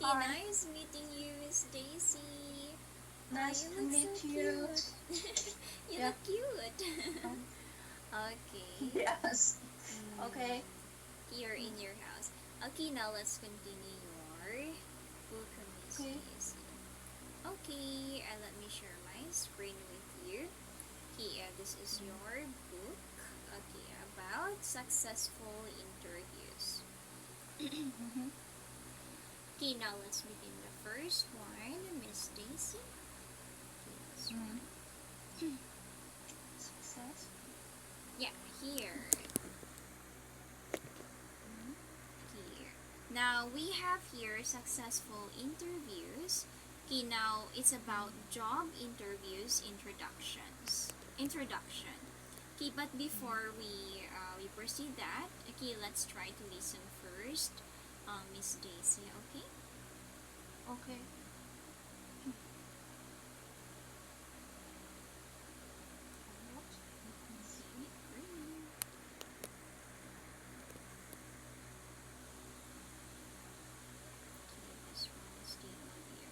Hi, nice meeting you, Miss Daisy. nice You to look so meet you. cute. You Yeah, look cute. um, Okay. yes. Okay, Mm, here in your house. Okay, now let's continue your book, Miss okay. Daisy. Okay, let me share my screen with you. Okay, this is your book. Okay, about successful interviews. Mm-hmm. Okay, now let's begin the first one, Miss Daisy. Okay, this Mm. one. Success. Yeah, here. Mm. Here. Now we have here successful interviews. Okay, now it's about job interviews introduction. Okay, but before we proceed that, okay, let's try to listen first, Miss Daisy. Okay. Okay. What? Let me see. Okay, this one is the audio.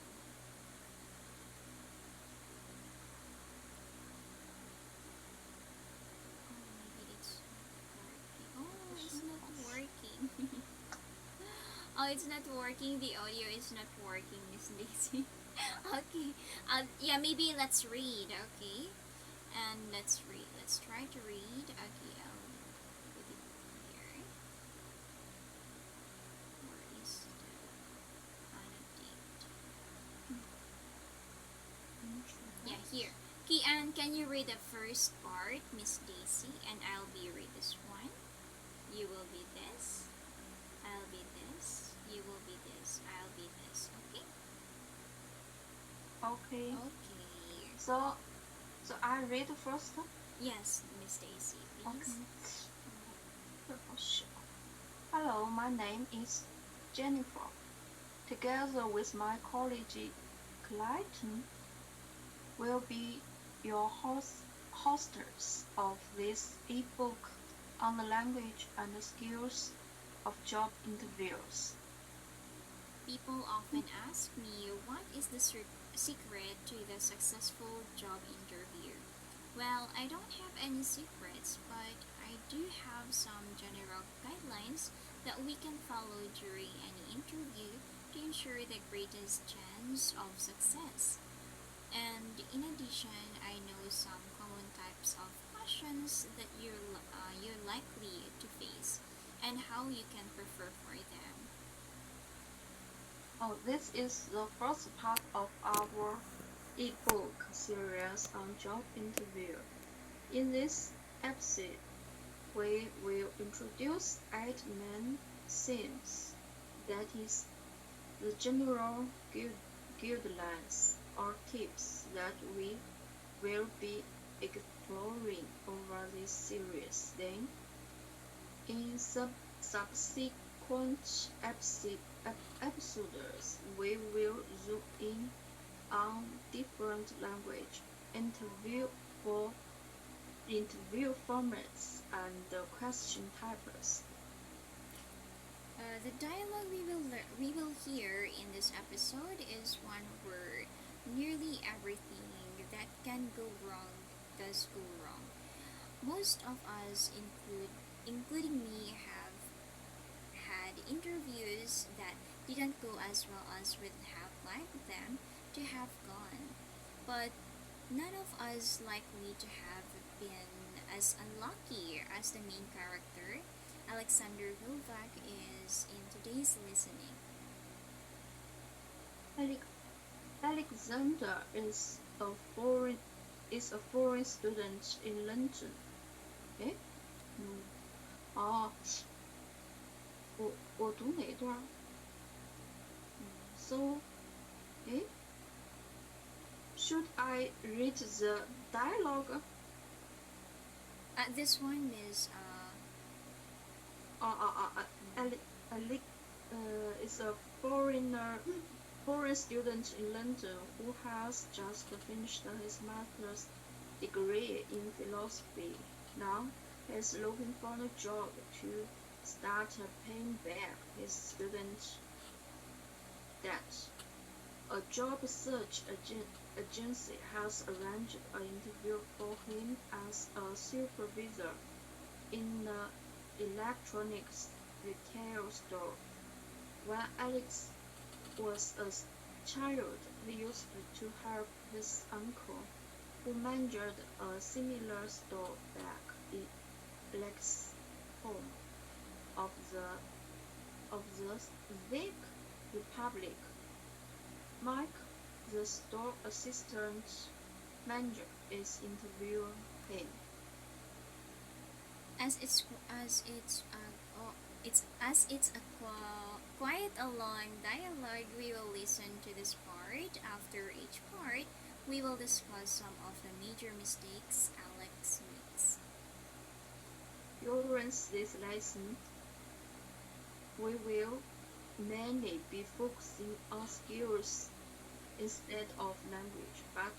Oh, maybe it's not working. Oh, it's Question not of working. Oh, it's not working. The audio is not working, Miss Daisy. Okay. Yeah, maybe let's read. Okay. And let's read. Let's try to read. Okay, I'll put it here. Where is the annotate? Yeah, here. introduction. Okay, and can you read the first part, Miss Daisy? And I'll be read this one. You will be this. I'll be this. You will be this. I'll be this. Okay? Okay. Okay. So, so I read first. Yes, Miss Daisy, please. Okay. Oh, sure. Hello, my name is Jennifer. Together with my colleague Clayton, will be your hostess of this ebook on the language and the skills of job interviews. People often ask me what is the secret to the successful job interview. Well, I don't have any secrets, but I do have some general guidelines that we can follow during any interview to ensure the greatest chance of success. And in addition, I know some common types of questions that you're likely to face and how you can prepare for them. Oh, this is the first part of our ebook series on job interview. In this episode, we will introduce 8 main themes, that is, the general guidelines or tips that we will be exploring over this series. Then, in subsequent episodes, we will zoom in on different language interview for interview formats and question types. The dialogue we will hear in this episode is one word. Nearly everything that can go wrong does go wrong. Most of us, including me, have had interviews that didn't go as well as we'd have liked them to have gone. But none of us likely to have been as unlucky as the main character, Alexander Novak, is in today's listening. Alexander is a foreign student in London. Eh? No. 哦，我读哪一段儿？ So, eh? Should I read the dialogue? This one is Alec is a foreign student in London who has just finished his master's degree in philosophy. Now he is looking for a job to start paying back his student that a job search agency has arranged an interview for him as a supervisor in the electronics retail store. When Alex was a child, he used to help his uncle, who managed a similar store back in Alex's home of the Czech Republic. Mike, the store assistant manager, is interviewing him. As it's a quite a long dialogue, we will listen to this part. After each part, we will discuss some of the major mistakes Alex makes. During this lesson, we will mainly be focusing on skills instead of language, but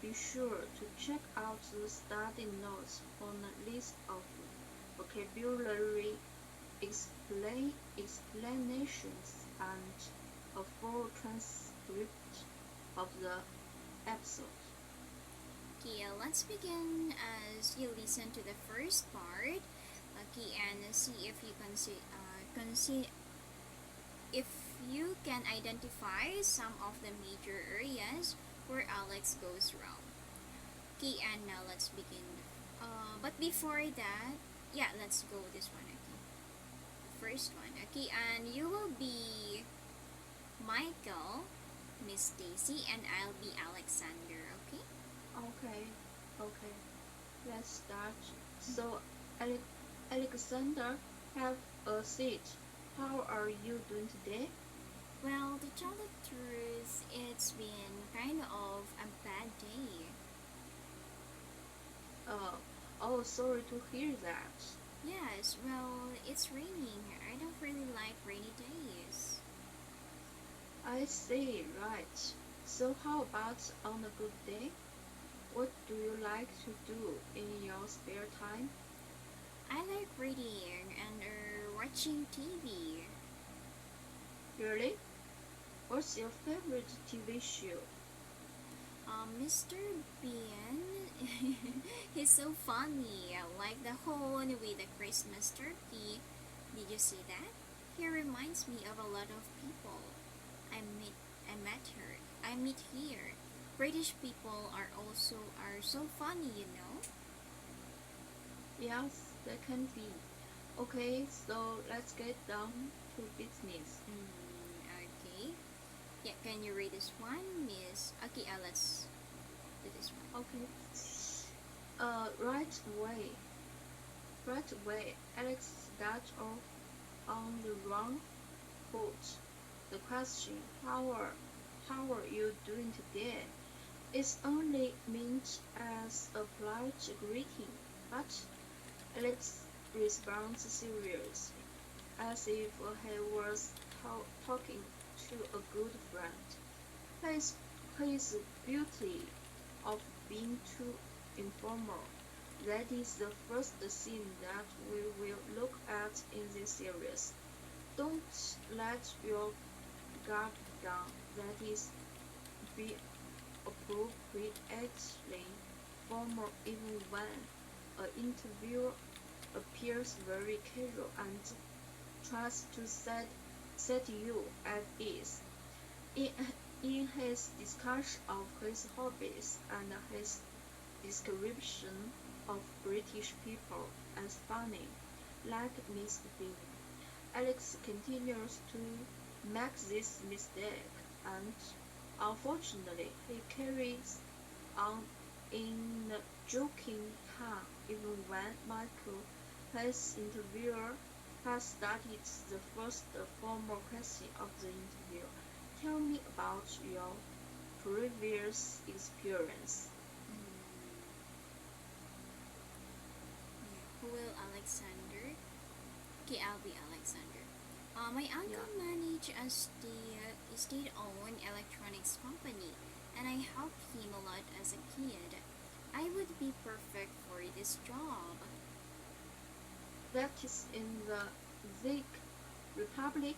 be sure to check out the study notes for a list of vocabulary explanations and a full transcript of the episode. Okay, let's begin as you listen to the first part. Okay, and see if you can if you can identify some of the major areas where Alex goes wrong. Okay, and now let's begin. But before that, yeah, let's go this one. Okay, first one. Okay, and you will be Michael, Miss Daisy, and I'll be Alexander. Okay. Okay, okay, let's start. So, Alexander, have a seat. How are you doing today? Well, to tell the truth, it's been kind of a bad day. Uh, oh, sorry to hear that. Yes, well, it's raining. I don't really like rainy days. I see, right. So how about on a good day? What do you like to do in your spare time? I like reading and watching TV. Really? What's your favorite TV show? Mr. Bean, he's so funny. Like the whole with the Christmas turkey. Did you see that? He reminds me of a lot of people. I meet, I met her. I meet here. British people are so funny, you know. Yes, that can be. Okay, so let's get down to business. Okay. Yeah, can you read this one, Miss? Okay, let's do this one. Okay. Right away. Right away, Alex starts off on the wrong foot. The question, how are you doing today, is only meant as a polite greeting, but Alex responds seriously, as if he was talking to a good friend. His beauty of being too informal. That is the first scene that we will look at in this series. Don't let your guard down. That is, be appropriately formal even when an interviewer appears very casual and tries to set you at ease. In, in his discussion of his hobbies and his description of British people as funny, like Miss Bean, Alex continues to make this mistake, and unfortunately, he carries on in a joking tone even when Michael, his interviewer, has started the first formal question of the interview. Tell me about your previous experience. Yeah. Who will Alexander? Okay, I'll be Alexander. My uncle Yeah. managed a state-owned electronics company, and I helped him a lot as a kid. I would be perfect for this job. That is in the Czech Republic.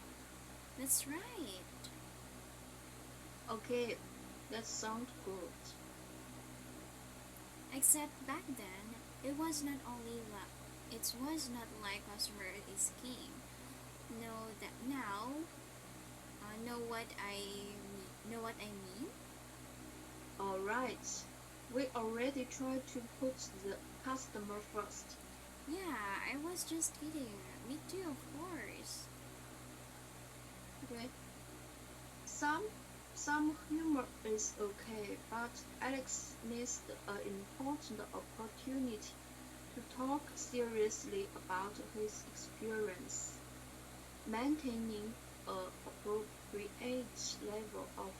That's right. Okay, that sounds good. Except back then, it was not like customer is king. Know that now. Know what I mean? Alright, we already tried to put the customer first. Yeah, I was just kidding. Me too, of course. Okay. Some some humor is okay, but Alex missed an important opportunity to talk seriously about his experience. Maintaining an appropriate level of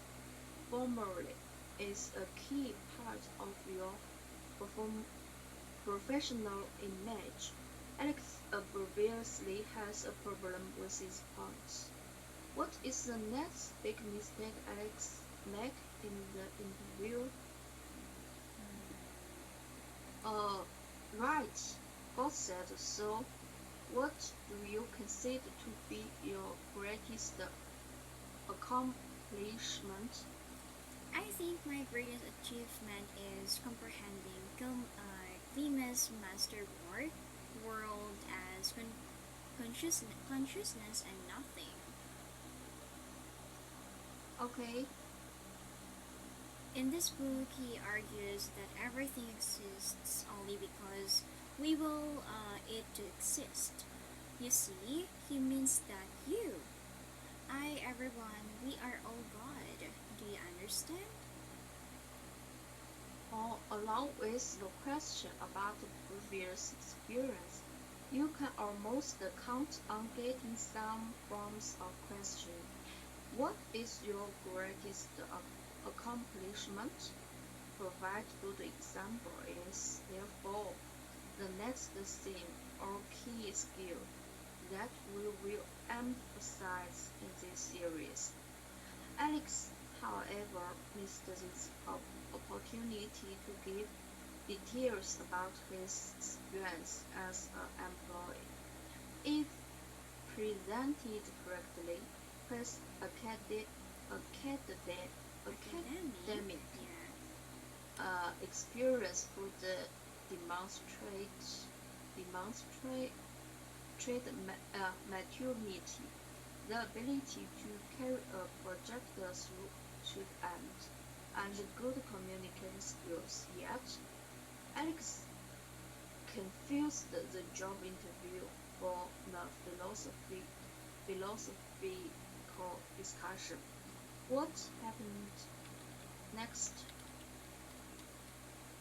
formality is a key part of your perform professional image. Alex obviously has a problem with his points. What is the next big mistake Alex make in the interview? Uh, right, God said so. What do you consider to be your greatest accomplishment? I think my greatest achievement is comprehending Klima's masterboard world as consciousness and nothing. Okay, In this book, he argues that everything exists only because we will it to exist. You see, he means that everyone, we are all God. Do you understand? along with the question about the previous experience, you can almost count on getting some forms of question. What is your greatest accomplishment? Provide good example is therefore the next theme or key skill that we will emphasize in this series. Alex, however, missed this opportunity to give details about his experience as an employee. If presented correctly, his academic Yeah. experience would demonstrate maturity, the ability to carry a project through to end, and good communication skills. Yet, Alex confused the job interview for the philosophical discussion. What happened next?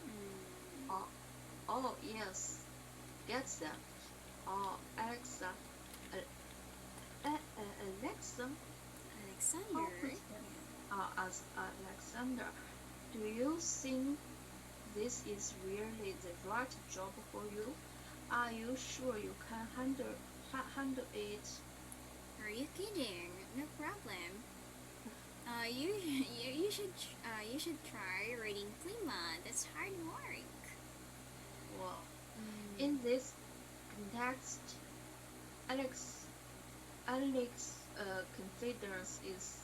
Mm, Oh, oh yes, get them. Oh, Alexa, Alexa, how Alexander. could as Alexander, do you think this is really the right job for you? Are you sure you can handle it? Are you kidding? No problem. You should try reading Klima. That's hard work. Well, Mm, in this context, Alex confidence is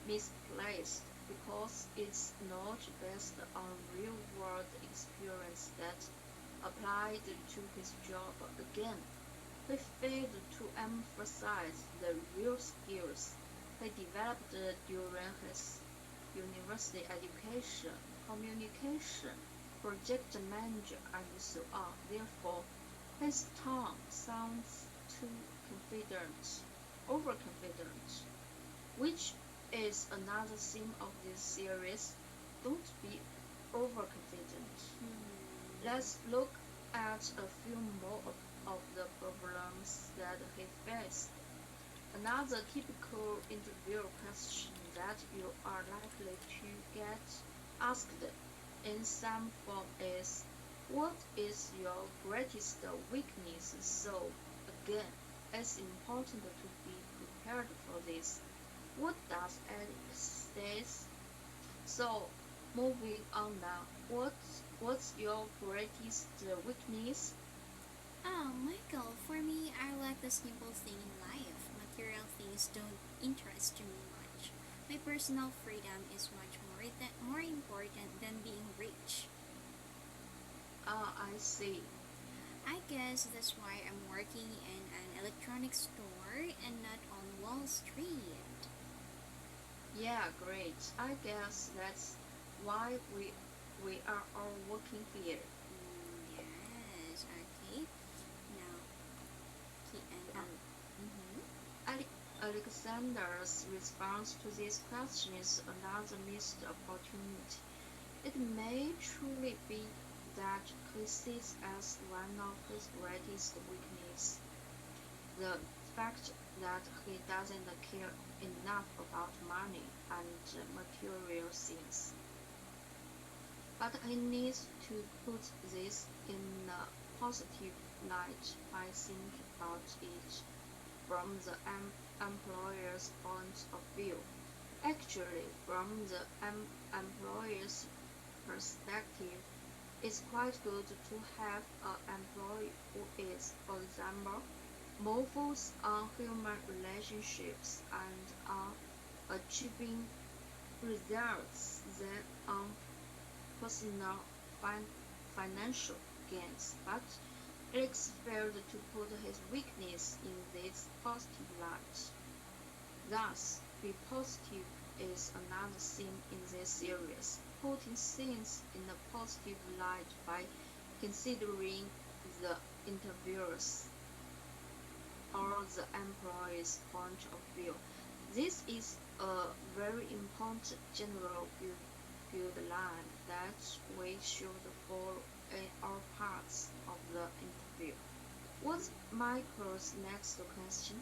misplaced because it's not based on real-world experience that applied to his job. Again, he failed to emphasize the real skills he developed during his university education, communication, project manager, and so on. Therefore, his tone sounds too confident, overconfident, which is another theme of this series. Don't be overconfident. mm, Let's look at a few more of the problems that he faced. Another typical interview question that you are likely to get asked in some form is, what is your greatest weakness? So, again, it's important to be prepared for this. What does Alex says? So, moving on now. What's your greatest weakness? Michael, for me, I like the simple thing in life. Material things don't interest me much. My personal freedom is much more important than being rich. Ah, I see. I guess that's why I'm working in an electronics store and not on Wall Street. Yeah, great. I guess that's why we are all working here. Yes, okay. Now, mm-hmm. Ale- Alexander's response to this question is another missed opportunity. It may truly be that he sees as one of his greatest weaknesses the fact that he doesn't care enough about money and material things. But he needs to put this in a positive light by thinking about it from the employer's point of view. Actually, from the employer's perspective, it's quite good to have an employee who is, for example, more focused on human relationships and on achieving results than on personal financial gains. But Alex failed to put his weakness in this positive light. Thus, be positive is another theme in this series, putting things in a positive light by considering the interviewers or the employee's point of view. This is a very important general guideline that we should follow in all parts of the interview. What's Michael's next question?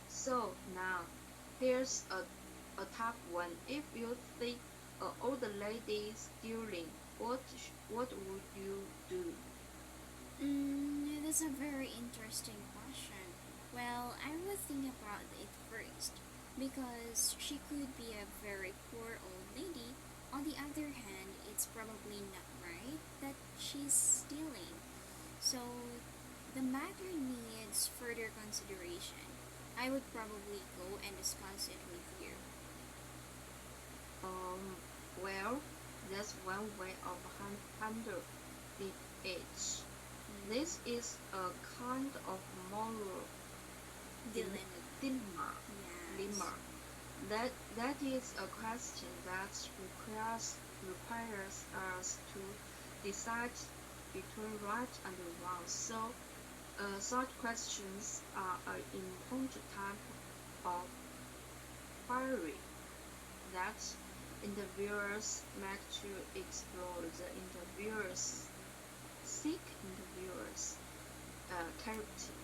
So now, here's a tough one. If you see an old lady stealing, what would you do? That's a very interesting question. Well, I would think about it first because she could be a very poor old lady. On the other hand, it's probably not right that she's stealing. So the matter needs further consideration. I would probably go and discuss it with you. Um, well, that's one way of handling it. This is a kind of moral Dylan. dilemma. Yes. That is a question that requires us to decide between right and wrong. So, such questions are an important type of query that interviewers make to explore the interviewers' character.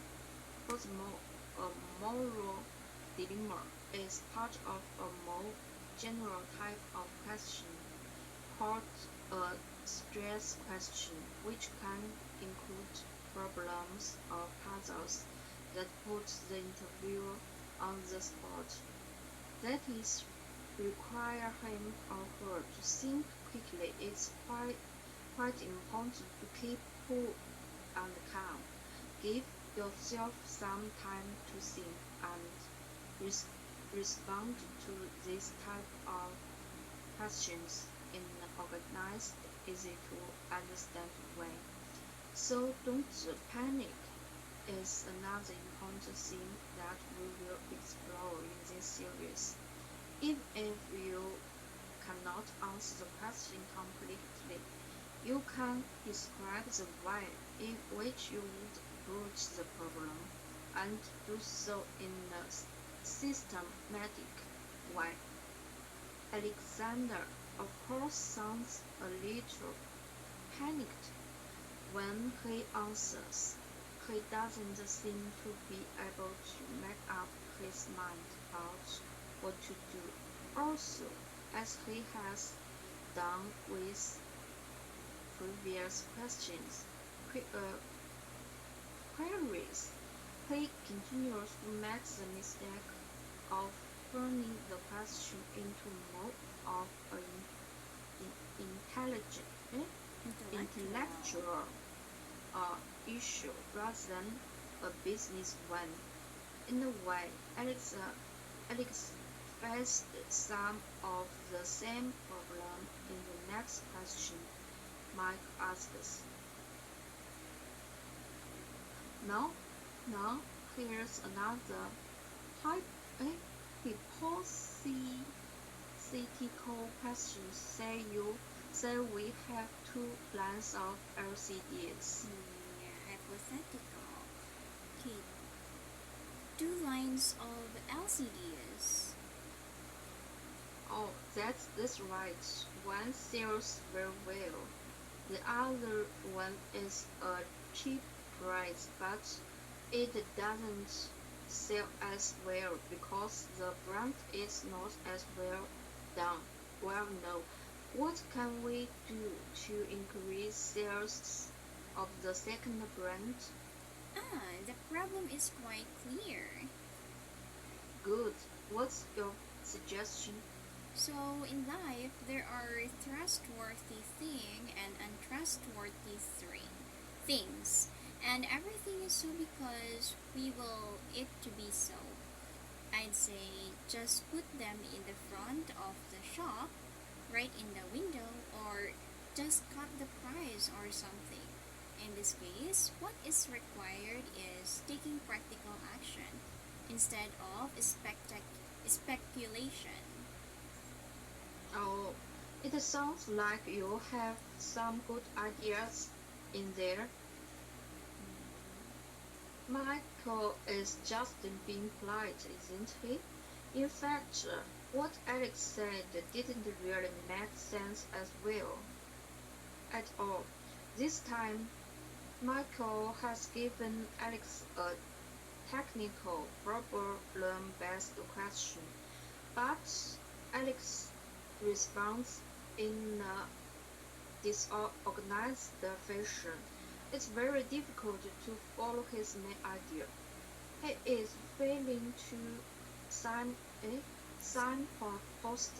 Furthermore, a moral dilemma is part of a more general type of question called a stress question, which can include problems or puzzles that put the interviewer on the spot. That is, require him or her to think quickly. It's quite important to keep cool and calm. Give yourself some time to think and respond to this type of questions in an organized, easy to understand way. So don't panic is another important thing that we will explore in this series. Even if you cannot answer the question completely, you can describe the way in which you would approach the problem and do so in a systematic way. Alexander, of course, sounds a little panicked when he answers. He doesn't seem to be able to make up his mind about what to do. Also, as he has done with previous queries, he continues to make the mistake of turning the question into more of an intellectual issue rather than a business one. In a way, Alex face some of the same problem in the next question, Mike asks. Now, here's another type A hypothetical question. Say we have two lines of LCDs. Hypothetical. Okay, two lines of LCDs. Oh, that's right. One sells very well. The other one is a cheap price, but it doesn't sell as well because the brand is not as well done. Well, no. What can we do to increase sales of the second brand? The problem is quite clear. Good. What's your suggestion? So, in life, there are trustworthy and untrustworthy things. And everything is so because we will it to be so. I'd say just put them in the front of the shop, right in the window, or just cut the price or something. In this case, what is required is taking practical action instead of speculation. Oh, it sounds like you have some good ideas in there. Michael is just being polite, isn't he? In fact, what Alex said didn't really make sense as well at all. This time, Michael has given Alex a technical, problem-based question, but Alex responds in a disorganized fashion. It's very difficult to follow his main idea. He is failing to sign a post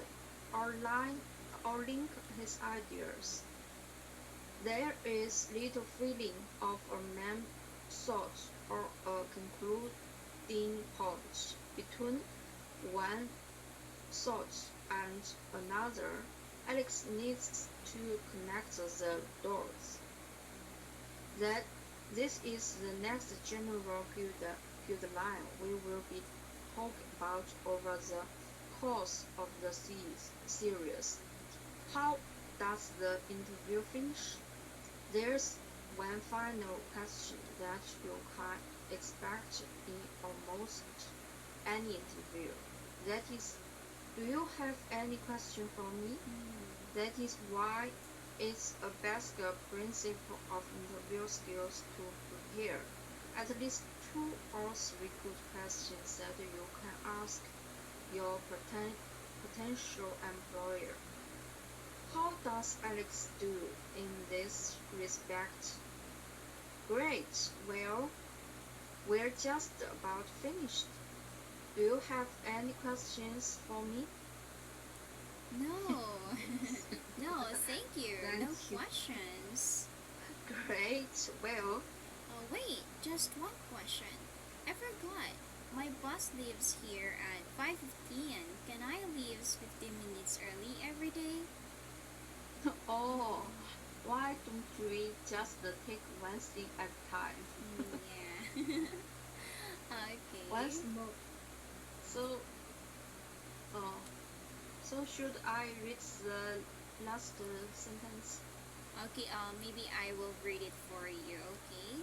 or line or link his ideas. There is little feeling of a main thought or a concluding point between one thought and another. Alex needs to connect the dots. That this is the next general guideline we will be talking about over the course of the series. How does the interview finish? There's one final question that you can expect in almost any interview. That is, do you have any question for me? That is why it's a basic principle of interview skills to prepare at least 2 or 3 good questions that you can ask your potential employer. How does Alex do in this respect? Great. Well, we're just about finished. Do you have any questions for me? No, no, thank you. Thank No you. questions. Great. Well, Oh, wait, just one question. I forgot. My bus leaves here at 5:15. Can I leave 15 minutes early every day? oh, why don't we just take one thing at a time? Yeah. Okay. Once more. So, uh, so should I read the last sentence? Okay, maybe I will read it for you, okay?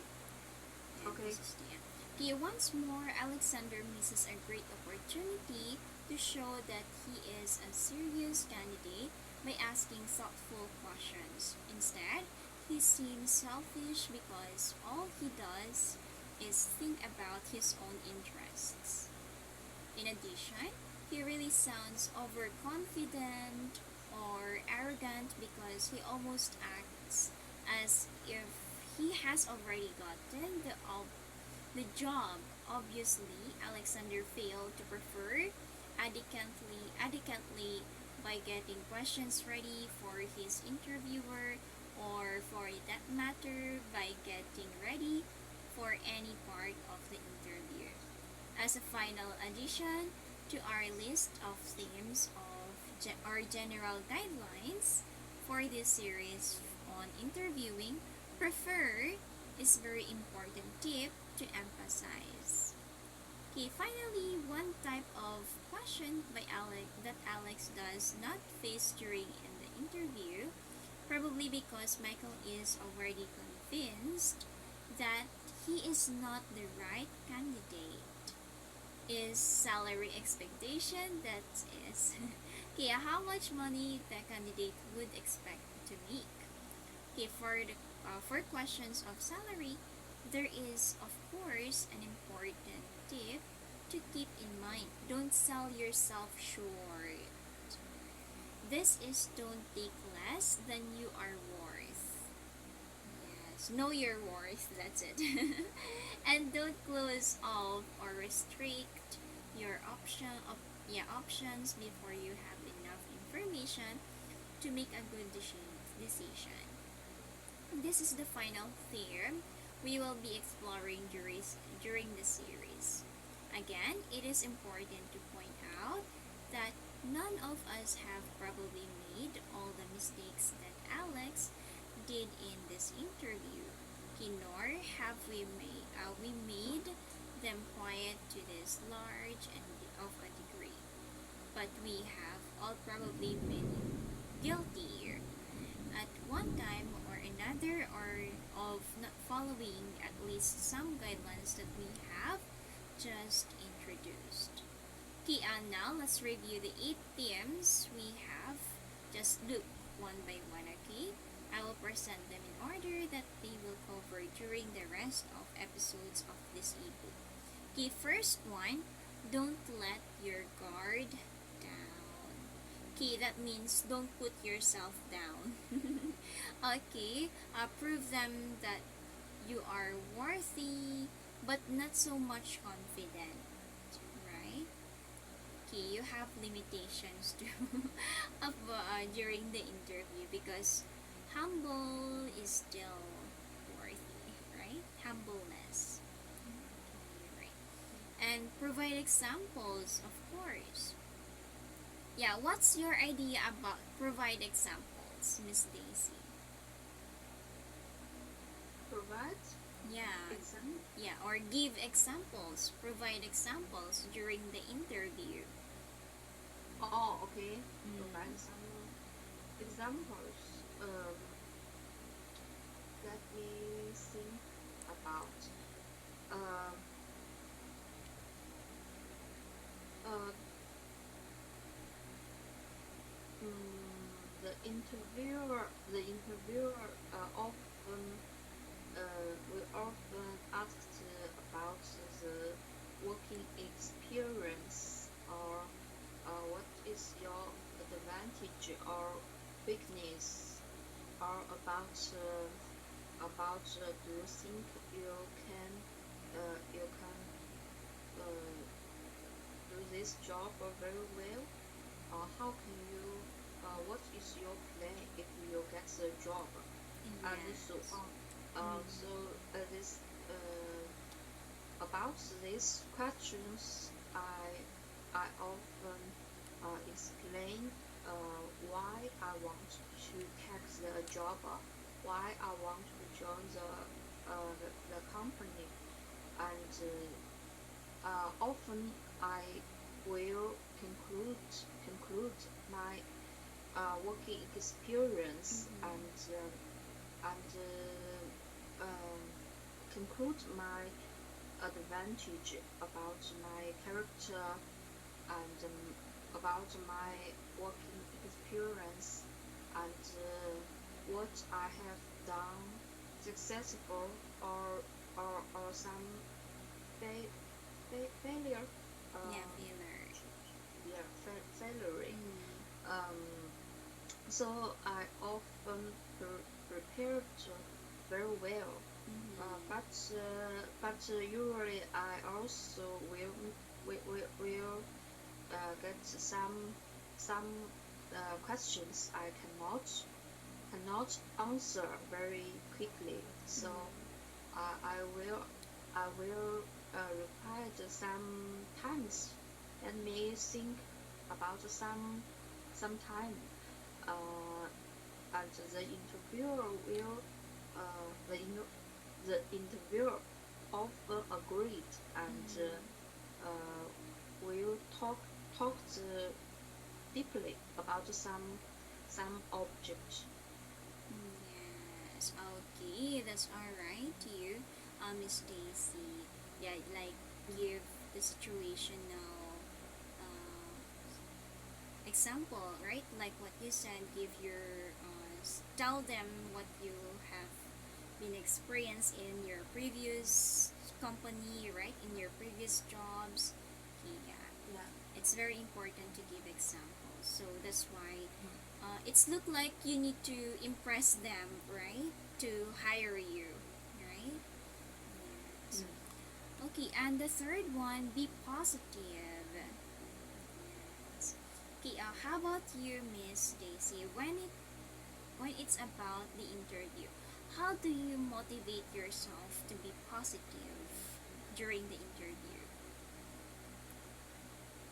And Okay. this is the end. Okay, once more, Alexander misses a great opportunity to show that he is a serious candidate by asking thoughtful questions. Instead, he seems selfish because all he does is think about his own interests. In addition, he really sounds overconfident or arrogant because he almost acts as if he has already gotten the job. Obviously, Alexander failed to prefer adequately by getting questions ready for his interviewer, or for that matter, by getting ready for any part of the interview. As a final addition, to our list of themes of our general guidelines for this series on interviewing, prefer is very important tip to emphasize. Okay, finally, one type of question by Alex does not face during in the interview, probably because Michael is already convinced that he is not the right candidate, is salary expectation. That is okay, how much money the candidate would expect to make. Okay, for questions of salary, there is of course an important tip to keep in mind. Don't sell yourself short. This is don't take less than you are worth. Yes, know your worth, that's it. And don't close off or restrict your options before you have enough information to make a good decision. This is the final theme we will be exploring during the series. Again, it is important to point out that none of us have probably made all the mistakes that Alex did in this interview. Nor have we made them quiet to this large and of a degree. But we have all probably been guilty at one time or another, or of not following at least some guidelines that we have just introduced. Okay, and now let's review the 8 themes we have. Just look one by one, okay? I will present them in order that they will cover during the rest of episodes of this ebook. Okay, first one, don't let your guard down. Okay, that means don't put yourself down. Okay, prove them that you are worthy, but not so much confident, right? Okay, you have limitations too during the interview, because humble is still worthy, right? Humbleness. Okay, right. And provide examples, of course. Yeah, what's your idea about provide examples, Miss Daisy? Provide Yeah, example. yeah, or give examples, provide examples during the interview. Oh, okay. Provide Mm. some examples. Let me think about. Uh, uh, the interviewer often we often asked about the working experience, or what is your advantage or weakness, or about do you think you can do this job very well, or how can you what is your plan if you get the job, and so Yes. on. Mm. So this about these questions, I often explain why I want to take the job, why I want to join the company, and often I will conclude my working experience, Mm-hmm. and um, conclude my advantage about my character, and about my working experience, and what I have done successful, or some failure, Yeah, uh, filler. yeah, failure. Mm. Um, so I often prepared very well, Mm-hmm. but usually I also will get some questions I cannot answer very quickly. So Mm. I will reply some times, let me think about some time. And the interviewer will the interviewer often agreed and will talk deeply about some object. Yes, okay, that's alright to you, Miss Stacy. Yeah, like give the situational example, right? Like what you said, give your tell them what you have been experienced in your previous company, right? In your previous jobs. Okay, yeah, Yeah. it's very important to give examples. So that's why it's look like you need to impress them, right? To hire you, right? Yes. Mm. Okay, and the third one, be positive. Yes. Okay, how about you, Miss Daisy? When it's about the interview, how do you motivate yourself to be positive during the interview?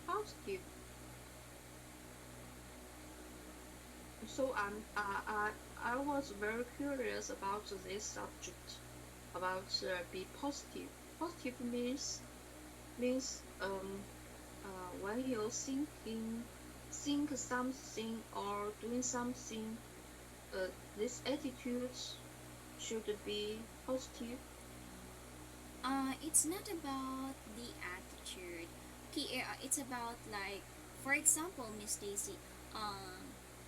Positive. So I was very curious about this subject about be positive. Positive means when you think something or doing something, this attitude should be positive. It's not about the attitude. Okay, it's about like, for example, Miss Daisy,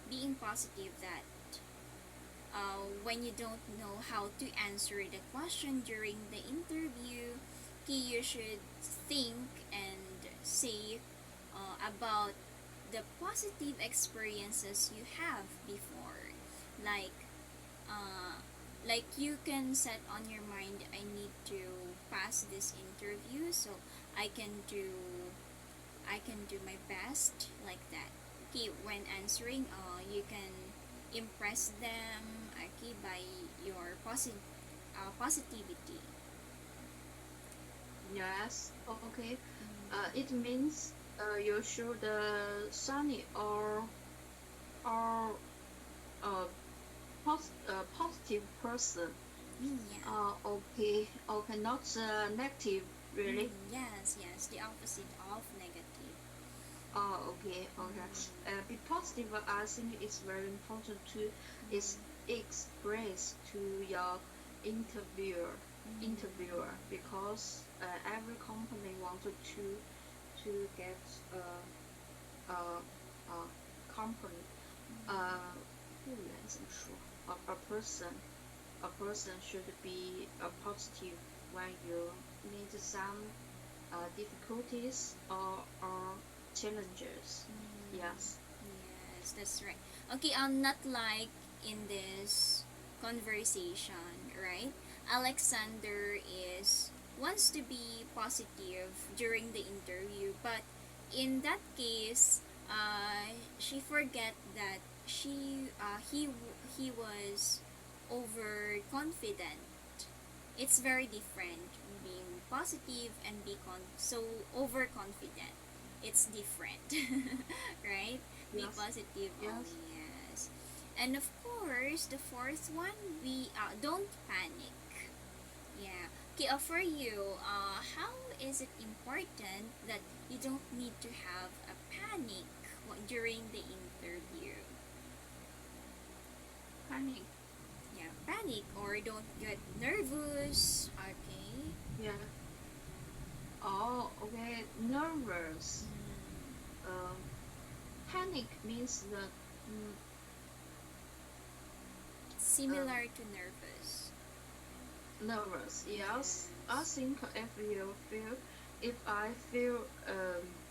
being positive that when you don't know how to answer the question during the interview, okay, you should think and say about the positive experiences you have before, like uh, like you can set on your mind, I need to pass this interview, so i can do I can do my best, like that. Okay, when answering, you can impress them, okay, by your positivity. Yes, okay. It means you should sunny or positive person. Yeah. Okay, okay, not negative, really. Yes, yes, the opposite of negative. Okay, okay. Mm, Be positive. I think it's very important to is express to your interviewer mm, interviewer because every company wanted to get a company 雇员怎么说 a person a person should be positive when you meet some difficulties or challenges. Yes. yes, that's right. Okay, not like in this conversation, right? Alexander is wants to be positive during the interview, but in that case, she forget that he was overconfident. It's very different being positive and so overconfident. It's different, right? Be Yes. positive Yes. only, yes. And of course, the fourth one, we don't panic. Yeah. Okay, for you, how is it important that you don't need to have a panic during the interview? Panic. Yeah, panic or don't get nervous. Okay. Yeah. Oh, okay. Nervous. Mm, Um, Panic means that mm, um, similar to nervous. nervous. Yes. I Yes. think if I feel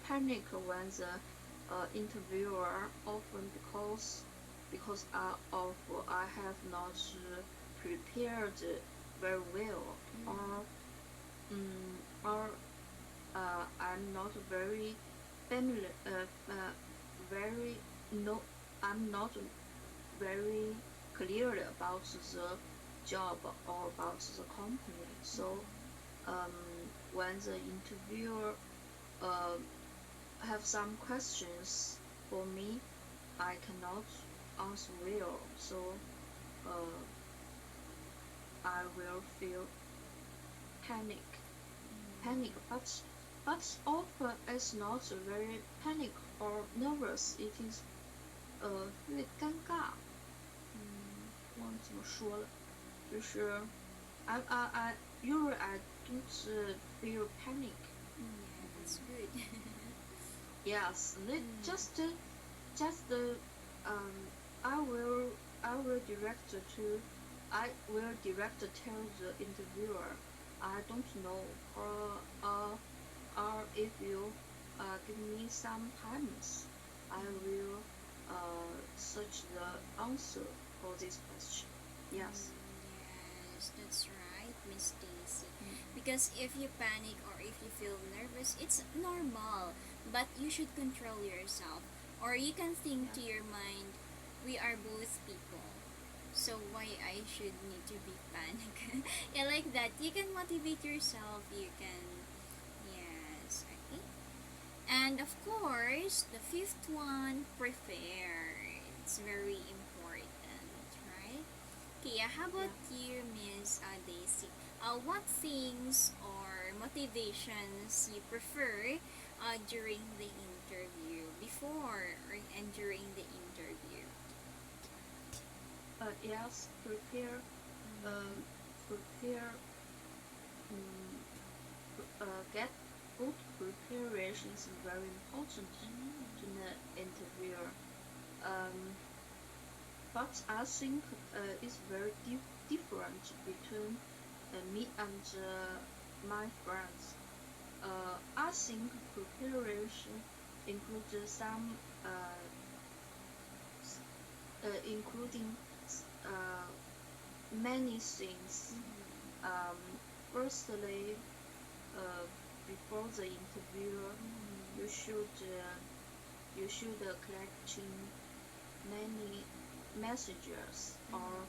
panic when the interviewer often because I have not prepared very well or I'm not very familiar very no I'm not very clear about the job or about the company. So when the interviewer uh, have some questions for me I cannot answer well, so I will feel panic. But often it's not very panic or nervous. It is 略尴尬。忘了怎么说了，就是 I usually I don't feel panic. Yeah, that's good. Yes, just I will direct tell the interviewer I don't know, or if you give me some times, I will search the answer for this question. Yes. Yes, that's right, Miss Daisy. Because if you panic or if you feel nervous, it's normal, but you should control yourself. Or you can think to your mind, we are both people. So why I should need to be panic? Yeah, like that. You can motivate yourself. You can, yes, okay. And of course, the fifth one, prepare. It's very important, right? Okay, how about you, Miss Daisy? What things or motivations you prefer during the interview, before and during the interview? Yes, prepare. Prepare. Get good preparation is very important to the interviewer. But I think it's very different between me and my friends. I think preparation includes some including many things. Firstly, before the interview, you should collecting many messages or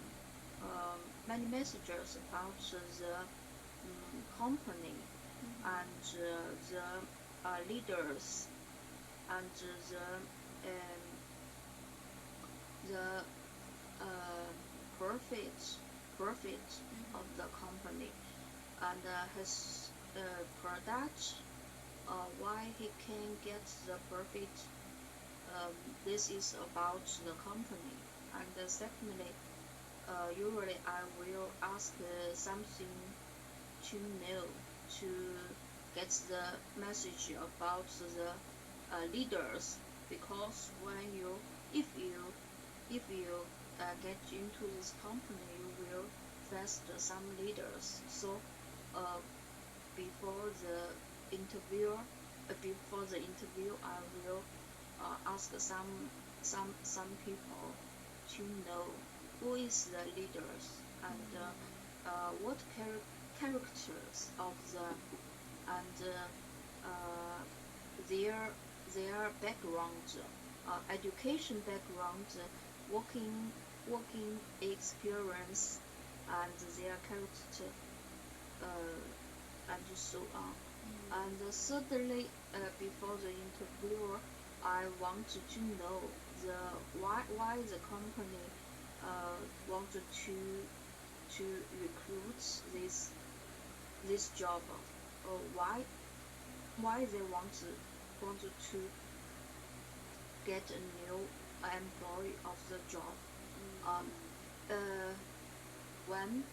many messages about the company and the leaders and the profit of the company and his product, why he can get the profit. This is about the company. And secondly, usually I will ask something to know to get the message about the leaders, because if you get into this company, you will face some leaders. So before the interview, I will ask some people to know who is the leaders and what characters of the and their background, education background, working experience, and their character, and so on. And thirdly, before the interviewer, I want to know why the company wanted to recruit this job, or why they wanted to get a new employee of the job. When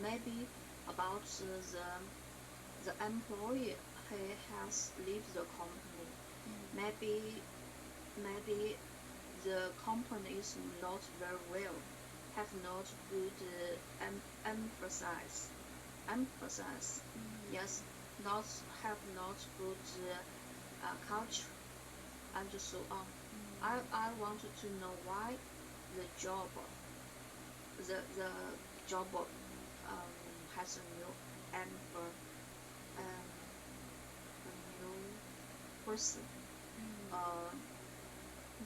maybe about the employee, he has left the company. Maybe the company is not very well, have not good emphasis. Yes, have not good culture, and so on. I wanted to know why the job has a new new person.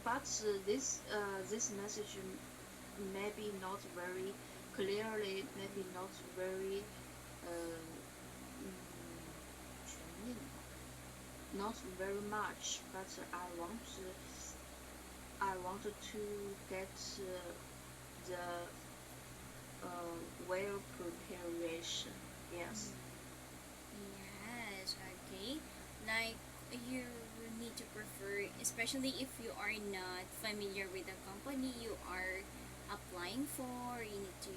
But this message maybe not very clearly, maybe not very 全面 not very much, but I wanted to get the well preparation. Yes. Yes, okay. Like you need to prefer, especially if you are not familiar with the company you are applying for, you need to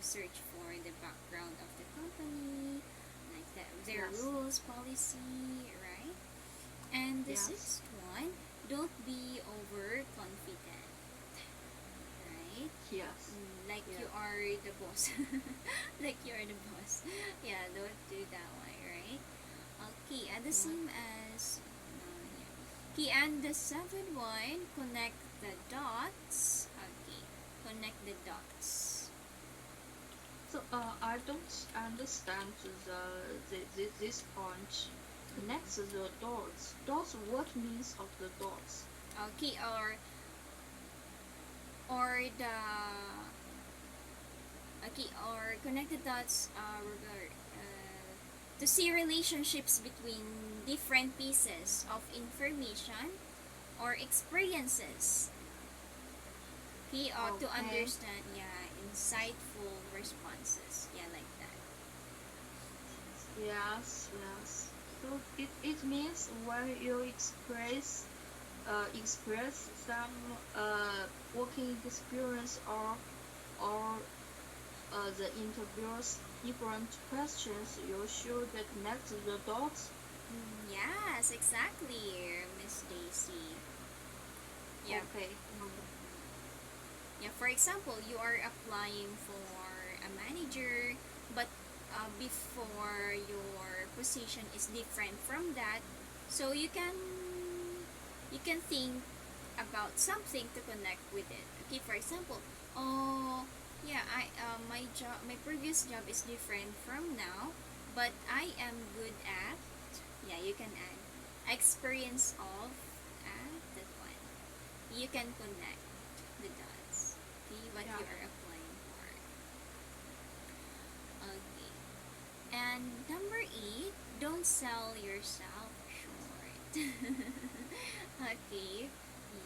search for the background of the company, like their Yes. rules, policy, right? And the Yes. sixth one, don't be overconfident, right? Yes. Like you Yeah. are the boss. Like you are the boss. Yeah, don't do that one, right? Okay, and the Yeah. same as yeah. Okay, and the seventh one, connect the dots. Okay, connect the dots. So I don't understand this point. Connect the dots. Dots. What means of the dots? Okay, or the okay, or connect the dots. To see relationships between different pieces of information or experiences. Okay, to Okay. understand, yeah, insightful responses. Yeah, like that. Yes. Yes. So it means when you express some working experience or the interviews different questions, you should connect the dots. Yes, exactly, Miss Daisy. Yeah. Okay. Yeah, for example, you are applying for a manager, but before your position is different from that, so you can think about something to connect with it. Okay, for example, oh yeah, my previous job is different from now, but I am good at, yeah, you can add experience of at that one. You can connect the dots. Okay, what Yeah. you are applying for. Okay. And number 8, don't sell yourself short. Okay.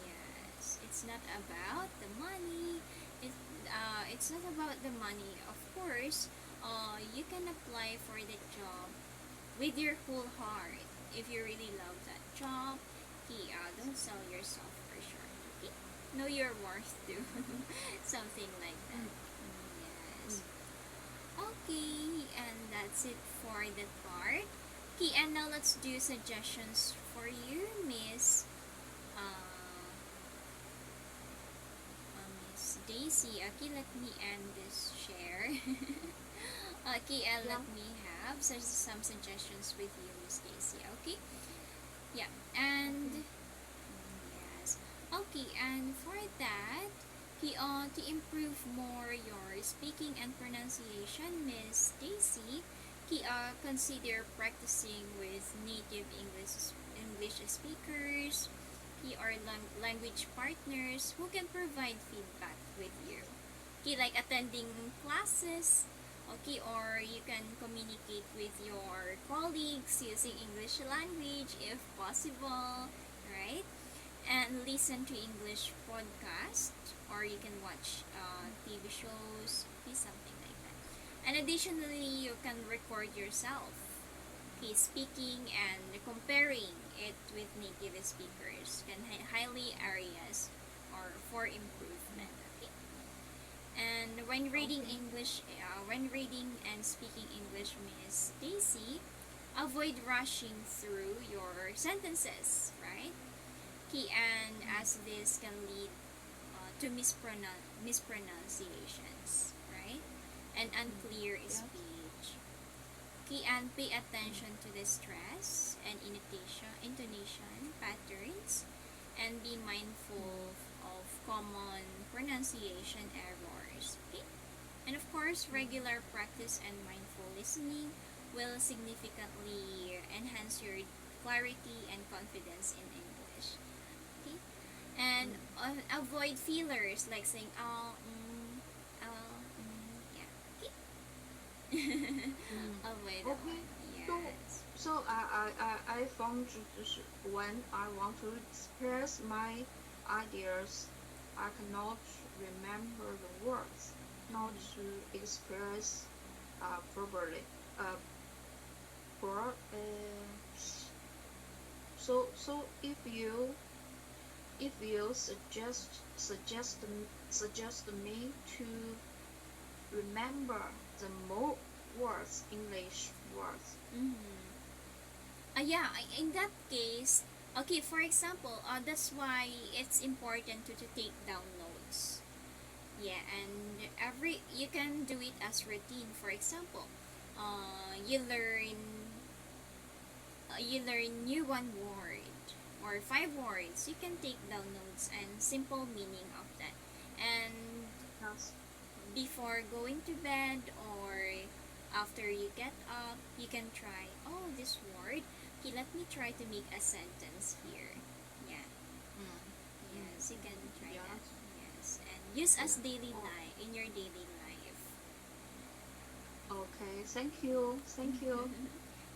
Yes, it's not about the money. It it's not about the money. Of course, you can apply for the job with your whole heart if you really love that job. Okay, don't sell yourself for short. Okay, know your worth too. Something like that. Mm, Yes. mm. Okay, and that's it for that part. Okay, and now let's do suggestions for you, Miss Daisy. Okay, let me end this share. Okay, and let Yeah. me have some suggestions with you, Miss Daisy. Okay, yeah, and Okay. yes, okay, and for that, to improve more your speaking and pronunciation, Miss Daisy, consider practicing with native English speakers, or language partners who can provide feedback with you. Okay, like attending classes, okay, or you can communicate with your colleagues using English language if possible, right? And listen to English podcast, or you can watch TV shows, okay, something like that. And additionally, you can record yourself, okay, speaking and comparing it with native speakers can highly areas or for improvement. Okay. And Okay. when reading and speaking English, Miss Stacy, avoid rushing through your sentences, right? Okay, and Mm. as this can lead to mispronunciations, right? And Mm. unclear Yes. speech. Okay, and pay attention to the stress and intonation patterns, and be Mm. mindful of common pronunciation errors. Okay? And of course, Mm. regular practice and mindful listening will significantly enhance your clarity and confidence in English. Okay? And Mm. avoid fillers like saying yeah. Okay? Mm. Avoid that Okay. one. So Yes. So I found this when I want to express my ideas, I cannot remember the words, how to express verbally. Uh, for so if you suggest me to remember the more words, English words. Yeah, in that case, okay, for example, that's why it's important to take down notes. Yeah, and you can do it as routine. For example, you learn new one word or five words. You can take down notes and simple meaning of that. And Yes. before going to bed or after you get up, you can try, oh, this word. Okay, let me try to make a sentence here. Yeah. Yes, you can try that. Yes. Yes, and use as Yeah. daily Oh, life in your daily life. okay. Thank you. Thank you.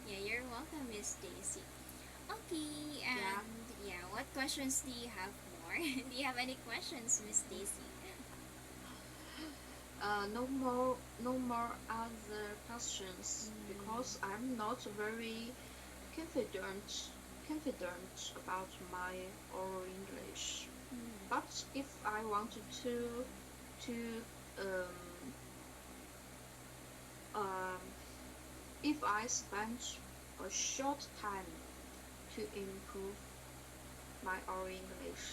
Yeah, you're welcome, Miss Daisy. Okay, Yeah. and yeah, what questions do you have more? Do you have any questions, Miss Daisy? No more other questions because I'm not very confident confident about my oral English. But if I wanted to um um if I spend a short time to improve my oral English,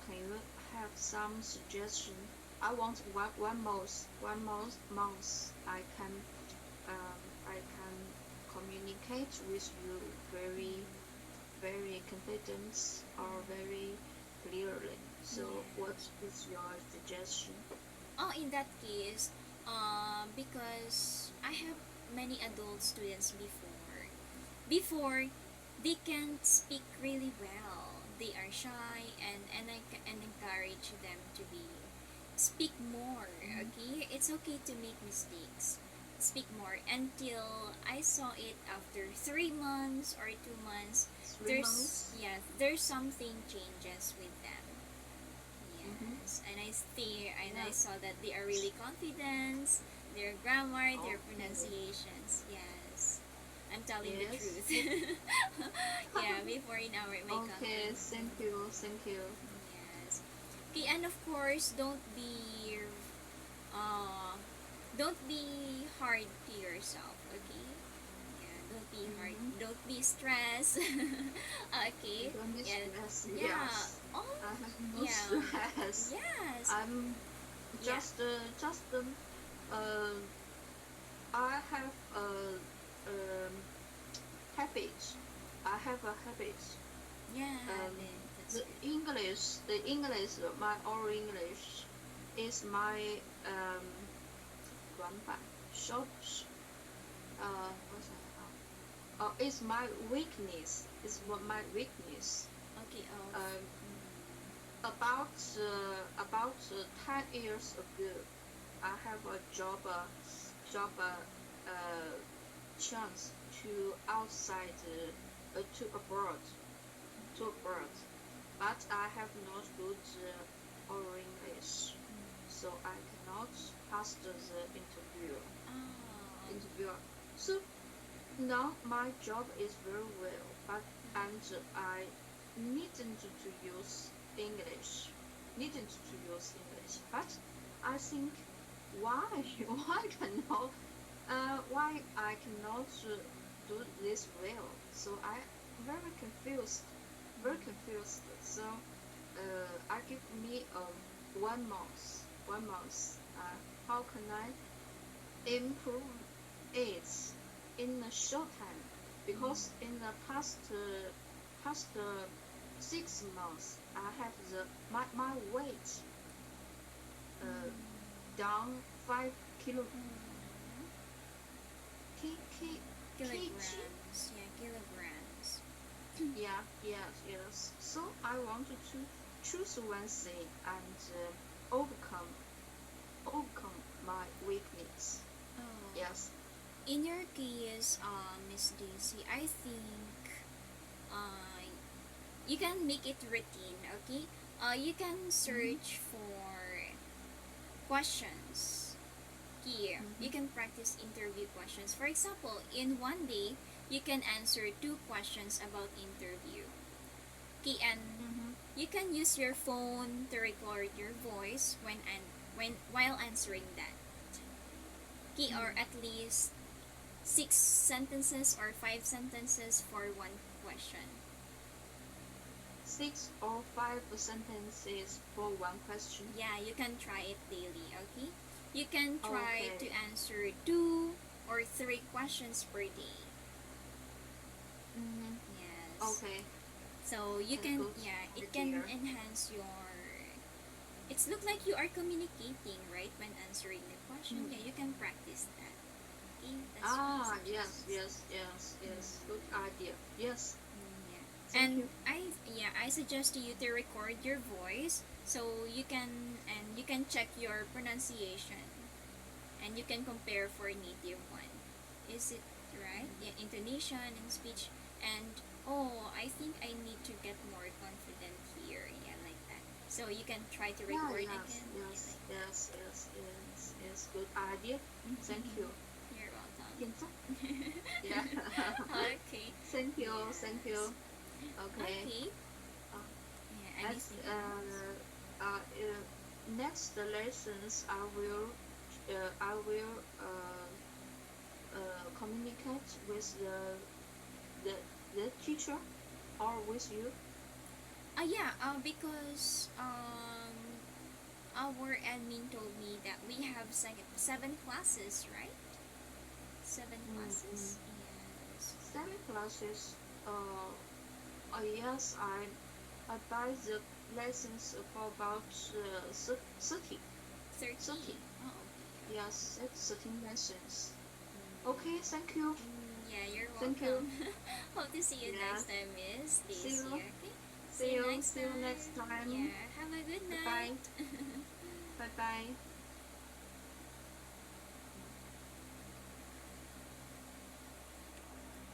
can you have some suggestion? I want one month I can communicate with you very confident or very clearly. So what Yes. is your suggestion? Oh, in that case, because I have many adult students before. Before, they can't speak really well. They are shy, and and encourage them to be speak more. Mm-hmm. Okay, it's okay to make mistakes. Speak more until I saw it after 3 months or 2 months. Three months. There's something changes with them. Mm-hmm. Yes, and I Yeah. saw that they are really confident. Their grammar, their Okay. pronunciations. Yes, I'm telling the Yes. truth. Yeah, before in our my Okay. company. Thank you. Thank you. Yes. Okay, and of course, uh, don't be hard to yourself. Okay. Yeah, don't be hard. Mm-hmm. Don't be stressed. Okay. Don't be Yeah. stressed. Yeah. Yes. Oh. I have no Yeah. stress. Yes. I'm Yeah. just uh I have a habit. I have a habit. Yeah. Um, That's the good. English, my oral English is my 短板 short. What's that? It's my weakness. It's what my weakness. Okay. Um, about 10 years ago, I have a job chance to outside to abroad, but I have not good oral English, so I cannot pass the interview. Oh. Interviewer. So now my job is very well, but and I needn't to use English, needn't to use English. But I think why why I cannot do this well? So I very confused, very confused. So I give me 1 month, 1 month. How can I improve it in a short time? Because in the past 6 months, I have my weight down 5 kg. Kilograms. Yeah, kilograms. Yeah, yes, yes. So I wanted to choose one thing and overcome my weakness. Oh. Yes. In your case, Miss Daisy, I think uh, you can make it routine, okay? You can Mm-hmm. search for questions here. You Mm-hmm. can practice interview questions. For example, in one day, you can answer two questions about interview. Okay, and Mm-hmm. you can use your phone to record your voice when while answering that. Okay, or Mm. at least 6 sentences or 5 sentences for one question. 6 or 5 sentences for one question. Yeah, you can try it daily, okay? You can try to Okay. answer 2 or 3 questions per day. Mm-hmm. Yes. Okay. So you That's can, good yeah, it can idea. enhance your. It's look like you are communicating, right? When answering the question, Mm. yeah, you can practice that. Okay, that's my Ah, yes, suggestions. yes, yes, yes. Mm, Good idea. Yes. yeah, Thank and you. I suggest to you to record your voice so you can check your pronunciation and you can compare for native one. Is it right? Mm. Yeah, intonation and speech. And oh, I think I need to get more confident here. Yeah, like that. So you can try to Yeah, record yes, again. Yeah, yes, like that. yes, yes, yes, yes. Good idea. Thank you. You're welcome. Kinsa? Yeah. Okay. Thank you, thank Yes. you. Okay. Okay. Uh, Yeah. as Anything else? next lessons, I will communicate with the the teacher or with you. Yeah. Because our admin told me that we have 7 classes, right? Seven Mm-hmm. classes. Yes. 7 classes. Yes, I buy the lessons for about 30. 30. 30. Oh, okay. Yes, it's 13 lessons. Mm, Okay, thank you. yeah, you're Thank you. welcome. Hope to see you next Yes. time, Miss See Daisy. you. Okay. See See you you. next See you next time. time. Yeah. Have a good Bye bye. night. Bye bye.